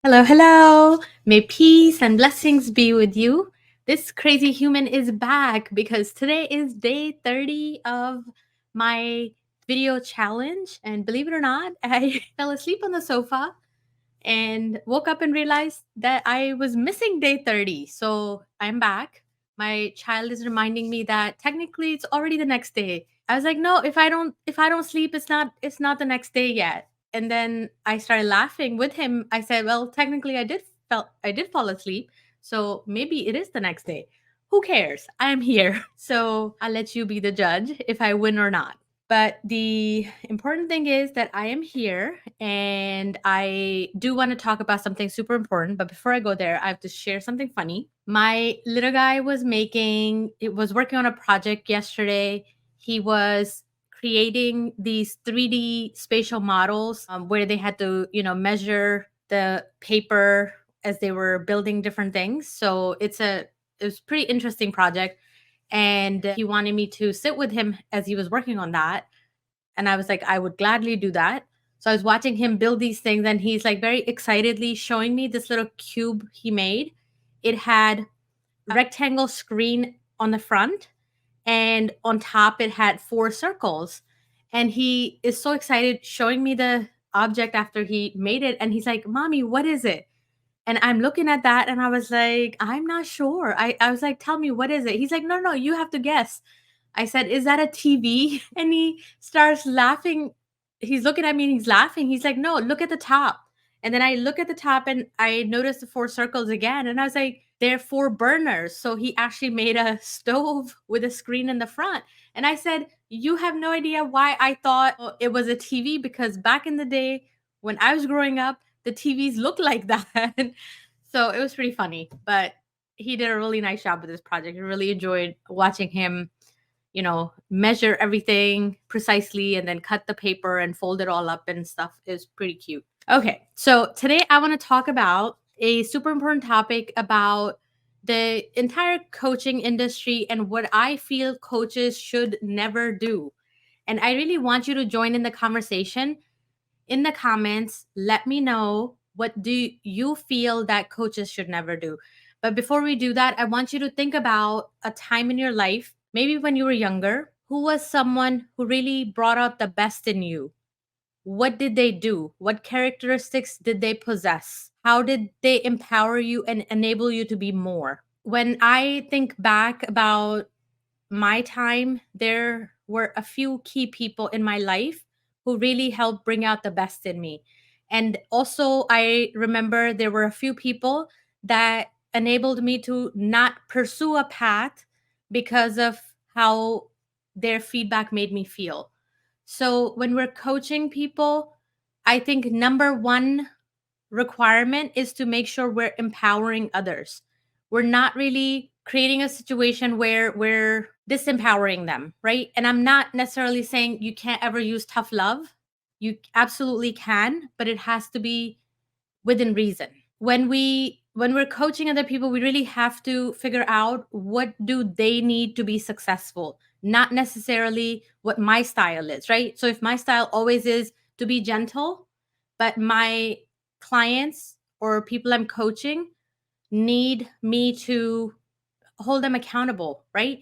Hello, hello. May peace and blessings be with you. This crazy human is back because today is day 30 of my video challenge. And believe it or not, I fell asleep on the sofa and woke up and realized that I was missing day 30. So I'm back. My child is reminding me that technically it's already the next day. I was like, no, if I don't sleep, it's not the next day yet. And then I started laughing with him. I said, well, technically I did fall asleep. So maybe it is the next day. Who cares? I'm here. So I'll let you be the judge if I win or not. But the important thing is that I am here and I do want to talk about something super important. But before I go there, I have to share something funny. My little guy was working on a project yesterday. He was creating these 3D spatial models where they had to, measure the paper as they were building different things. So it was a pretty interesting project, and he wanted me to sit with him as he was working on that, and I was like, I would gladly do that. So I was watching him build these things, and he's like very excitedly showing me this little cube he made. It had a rectangle screen on the front, and on top it had four circles. And he is so excited showing me the object after he made it, and he's like, Mommy, what is it? And I'm looking at that and I was like, I'm not sure. I was like, tell me, what is it? He's like, no, no, you have to guess. I said, is that a TV? And he starts laughing. He's looking at me and he's laughing. He's like, no, look at the top. And then I look at the top and I noticed the four circles again. And I was like, they're four burners. So he actually made a stove with a screen in the front. And I said, you have no idea why I thought it was a TV, because back in the day when I was growing up, the TVs looked like that. So it was pretty funny. But he did a really nice job with this project. I really enjoyed watching him, measure everything precisely and then cut the paper and fold it all up and stuff. Is pretty cute. Okay, so today I want to talk about a super important topic about the entire coaching industry and what I feel coaches should never do. And I really want you to join in the conversation. In the comments, let me know, what do you feel that coaches should never do. But before we do that, I want you to think about a time in your life, maybe when you were younger, who was someone who really brought out the best in you. What did they do? What characteristics did they possess? How did they empower you and enable you to be more? When I think back about my time, there were a few key people in my life who really helped bring out the best in me. And also, I remember there were a few people that enabled me to not pursue a path because of how their feedback made me feel. So, when we're coaching people, I think number one requirement is to make sure we're empowering others. We're not really creating a situation where we're disempowering them, right? And I'm not necessarily saying you can't ever use tough love. You absolutely can, but it has to be within reason. When we're coaching other people, we really have to figure out what do they need to be successful, not necessarily what my style is, right? So if my style always is to be gentle, but my clients or people I'm coaching need me to hold them accountable, right?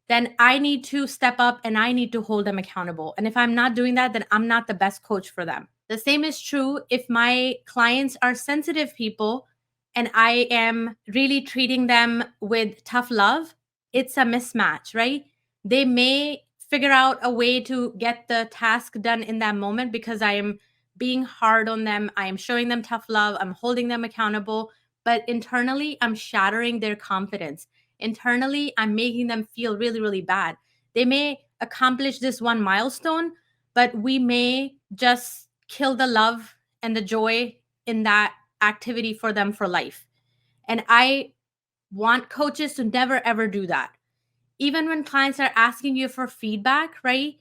Then I need to step up and I need to hold them accountable. And if I'm not doing that, then I'm not the best coach for them. The same is true if my clients are sensitive people and I am really treating them with tough love. It's a mismatch, right? They may figure out a way to get the task done in that moment because I am being hard on them. I am showing them tough love. I'm holding them accountable. But internally, I'm shattering their confidence. Internally, I'm making them feel really, really bad. They may accomplish this one milestone, but we may just kill the love and the joy in that activity for them for life. And I want coaches to never ever do that. Even when clients are asking you for feedback, right?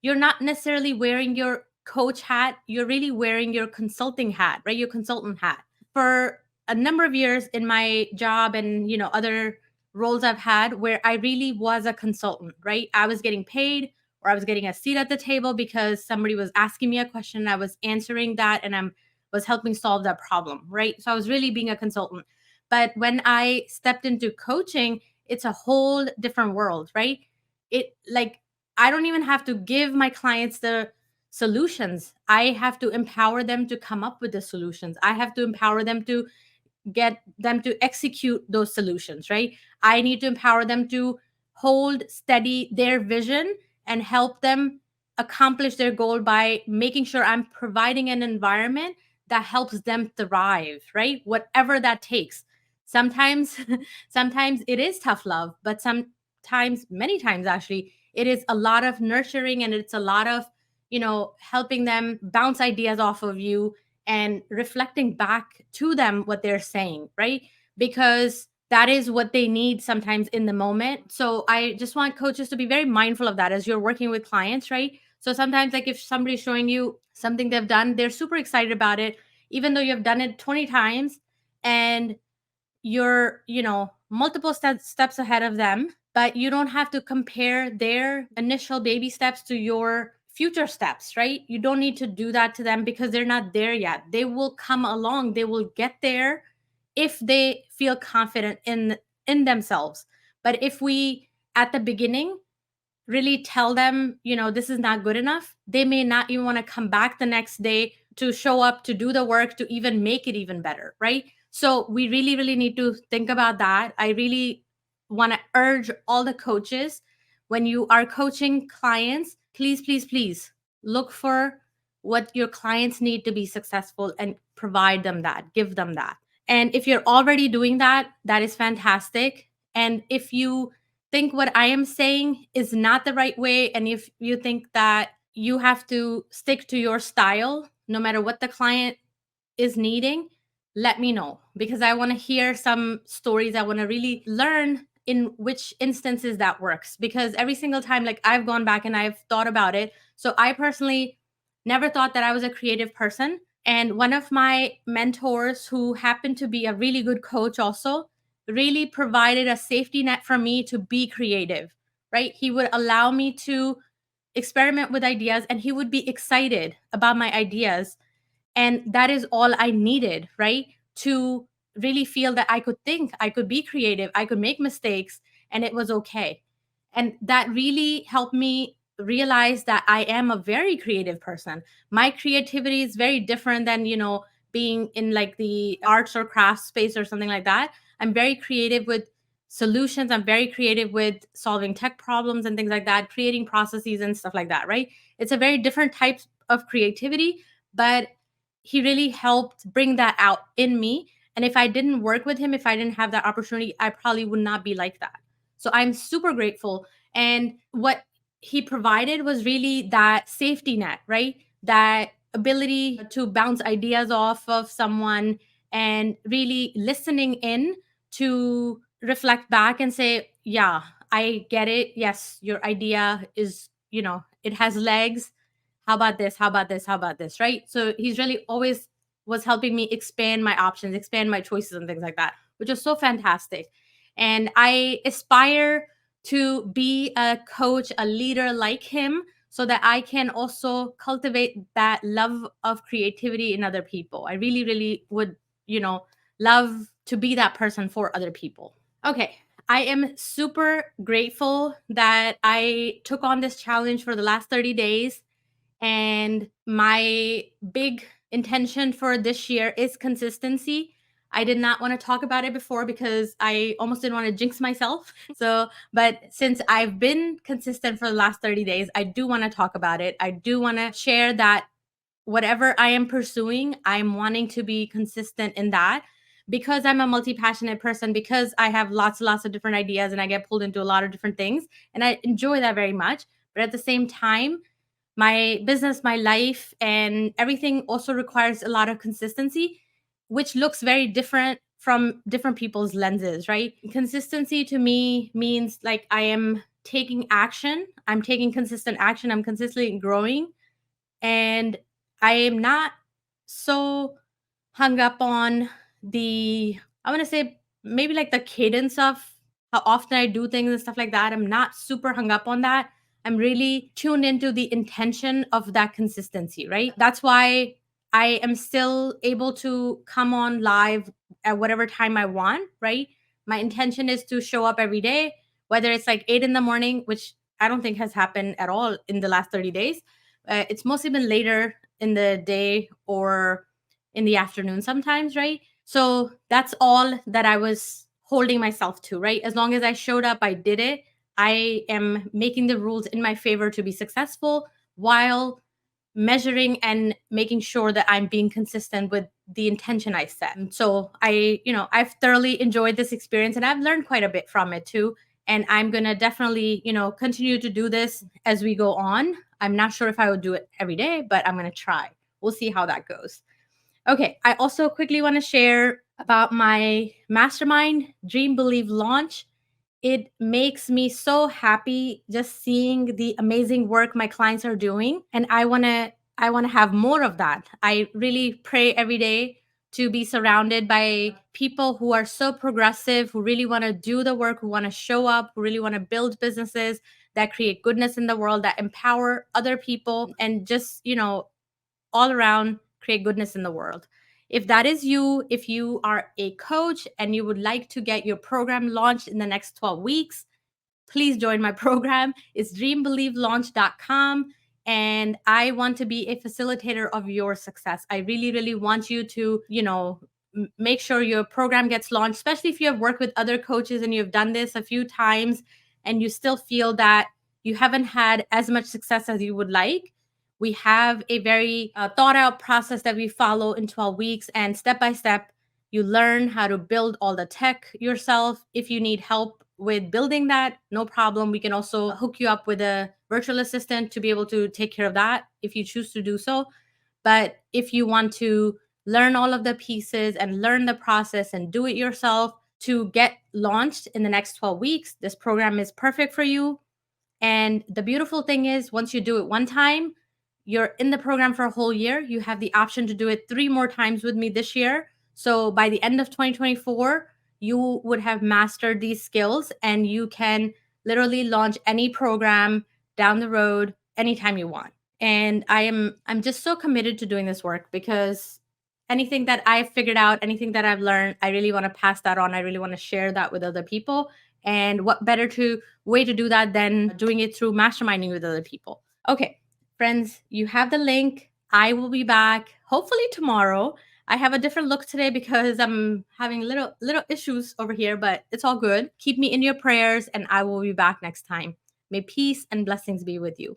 You're not necessarily wearing your coach hat, you're really wearing your consulting hat, right? Your consultant hat. For a number of years in my job and, other roles I've had where I really was a consultant, right? I was getting paid or I was getting a seat at the table because somebody was asking me a question and I was answering that, and I'm was helping solve that problem, right? So I was really being a consultant. But when I stepped into coaching, it's a whole different world, right? It like I don't even have to give my clients the solutions. I have to empower them to come up with the solutions. I have to empower them to get them to execute those solutions, right? I need to empower them to hold steady their vision and help them accomplish their goal by making sure I'm providing an environment that helps them thrive, right? Whatever that takes. Sometimes sometimes it is tough love, but sometimes, many times actually, it is a lot of nurturing, and it's a lot of, helping them bounce ideas off of you and reflecting back to them what they're saying, right? Because that is what they need sometimes in the moment. So I just want coaches to be very mindful of that as you're working with clients, right? So sometimes, like, if somebody's showing you something they've done, they're super excited about it, even though you've done it 20 times and you're, multiple steps ahead of them, but you don't have to compare their initial baby steps to your future steps, right? You don't need to do that to them because they're not there yet. They will come along, they will get there if they feel confident in themselves. But if we at the beginning really tell them, this is not good enough, they may not even want to come back the next day to show up, to do the work, to even make it even better, right? So we really, really need to think about that. I really want to urge all the coaches, when you are coaching clients, please, please, please look for what your clients need to be successful and provide them that, give them that. And if you're already doing that, that is fantastic. And if you think what I am saying is not the right way, and if you think that you have to stick to your style no matter what the client is needing, let me know, because I want to hear some stories. I want to really learn in which instances that works, because every single time, like, I've gone back and I've thought about it. So I personally never thought that I was a creative person. And one of my mentors, who happened to be a really good coach also, really provided a safety net for me to be creative, right? He would allow me to experiment with ideas, and he would be excited about my ideas. And that is all I needed, right? To really feel that I could think, I could be creative, I could make mistakes, and it was okay. And that really helped me realize that I am a very creative person. My creativity is very different than, being in like the arts or crafts space or something like that. I'm very creative with solutions. I'm very creative with solving tech problems and things like that, creating processes and stuff like that, right? It's a very different type of creativity, but he really helped bring that out in me. And if I didn't work with him, if I didn't have that opportunity, I probably would not be like that. So I'm super grateful. And what he provided was really that safety net, right? That ability to bounce ideas off of someone and really listening in to reflect back and say, yeah, I get it. Yes, your idea is, it has legs. How about this? How about this? How about this? Right? So he's really always was helping me expand my options, expand my choices, and things like that, which is so fantastic. And I aspire to be a coach, a leader like him, so that I can also cultivate that love of creativity in other people. I really, really would, love to be that person for other people. Okay. I am super grateful that I took on this challenge for the last 30 days. And my big intention for this year is consistency. I did not want to talk about it before because I almost didn't want to jinx myself. So, but since I've been consistent for the last 30 days, I do want to talk about it. I do want to share that whatever I am pursuing, I'm wanting to be consistent in that, because I'm a multi-passionate person, because I have lots of different ideas and I get pulled into a lot of different things, and I enjoy that very much. But at the same time, my business, my life, and everything also requires a lot of consistency, which looks very different from different people's lenses, right? Consistency to me means like I am taking action, I'm taking consistent action, I'm consistently growing, and I am not so hung up on the, I want to say, maybe like the cadence of how often I do things and stuff like that. I'm not super hung up on that. I'm really tuned into the intention of that consistency, right? That's why I am still able to come on live at whatever time I want, right? My intention is to show up every day, whether it's like 8 in the morning, which I don't think has happened at all in the last 30 days. It's mostly been later in the day or in the afternoon sometimes, right? So that's all that I was holding myself to, right? As long as I showed up, I did it. I am making the rules in my favor to be successful while measuring and making sure that I'm being consistent with the intention I set. And so I've thoroughly enjoyed this experience and I've learned quite a bit from it too. And I'm going to definitely, continue to do this as we go on. I'm not sure if I will do it every day, but I'm going to try. We'll see how that goes. Okay, I also quickly want to share about my mastermind Dream Believe launch. It makes me so happy just seeing the amazing work my clients are doing, and I want to have more of that. I really pray every day to be surrounded by people who are so progressive, who really want to do the work, who want to show up, who really want to build businesses that create goodness in the world, that empower other people, and just, all around create goodness in the world. If that is you, if you are a coach and you would like to get your program launched in the next 12 weeks, please join my program. It's dreambelievelaunch.com. And I want to be a facilitator of your success. I really, really want you to, make sure your program gets launched, especially if you have worked with other coaches and you've done this a few times and you still feel that you haven't had as much success as you would like. We have a very thought out process that we follow in 12 weeks, and step by step, you learn how to build all the tech yourself. If you need help with building that, no problem. We can also hook you up with a virtual assistant to be able to take care of that if you choose to do so. But if you want to learn all of the pieces and learn the process and do it yourself to get launched in the next 12 weeks, this program is perfect for you. And the beautiful thing is, once you do it one time, you're in the program for a whole year. You have the option to do it 3 more times with me this year. So by the end of 2024, you would have mastered these skills and you can literally launch any program down the road anytime you want. And I'm just so committed to doing this work because anything that I've figured out, anything that I've learned, I really want to pass that on. I really want to share that with other people. And what better to way to do that than doing it through masterminding with other people. Okay, friends, you have the link. I will be back hopefully tomorrow. I have a different look today because I'm having little issues over here, but it's all good. Keep me in your prayers and I will be back next time. May peace and blessings be with you.